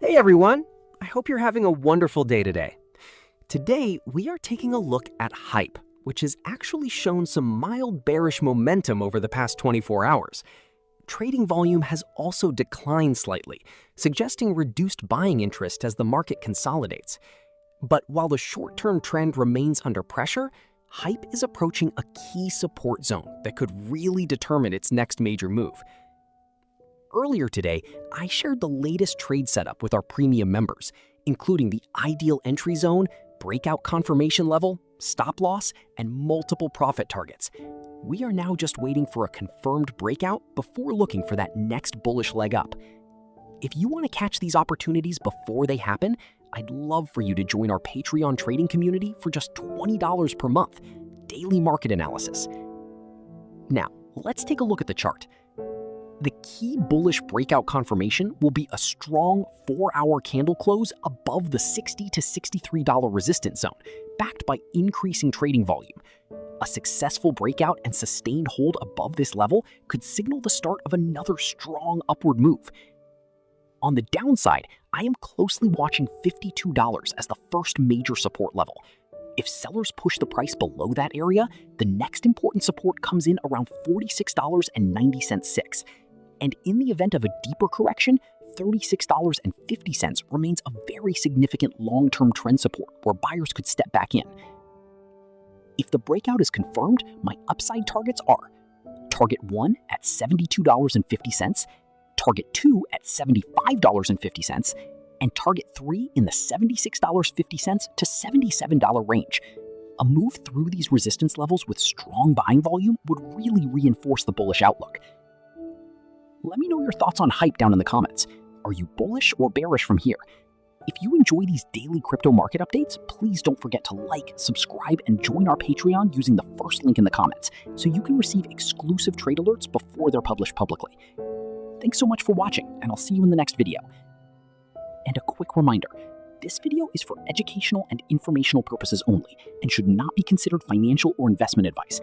Hey everyone, I hope you're having a wonderful day today. Today, we are taking a look at Hype, which has actually shown some mild bearish momentum over the past 24 hours. Trading volume has also declined slightly, suggesting reduced buying interest as the market consolidates. But while the short-term trend remains under pressure, Hype is approaching a key support zone that could really determine its next major move. Earlier today, I shared the latest trade setup with our premium members, including the ideal entry zone, breakout confirmation level, stop loss, and multiple profit targets. We are now just waiting for a confirmed breakout before looking for that next bullish leg up. If you want to catch these opportunities before they happen, I'd love for you to join our Patreon trading community for just $20 per month, daily market analysis. Now, let's take a look at the chart. The key bullish breakout confirmation will be a strong 4-hour candle close above the $60 to $63 resistance zone, backed by increasing trading volume. A successful breakout and sustained hold above this level could signal the start of another strong upward move. On the downside, I am closely watching $52 as the first major support level. If sellers push the price below that area, the next important support comes in around $46.90. And in the event of a deeper correction, $36.50 remains a very significant long-term trend support where buyers could step back in. If the breakout is confirmed, my upside targets are Target 1 at $72.50, Target 2 at $75.50, and Target 3 in the $76.50 to $77 range. A move through these resistance levels with strong buying volume would really reinforce the bullish outlook. Let me know your thoughts on Hype down in the comments. Are you bullish or bearish from here? If you enjoy these daily crypto market updates, please don't forget to like, subscribe, and join our Patreon using the first link in the comments so you can receive exclusive trade alerts before they're published publicly. Thanks so much for watching, and I'll see you in the next video. And a quick reminder, this video is for educational and informational purposes only and should not be considered financial or investment advice.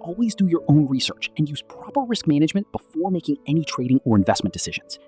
Always do your own research and use proper risk management before making any trading or investment decisions.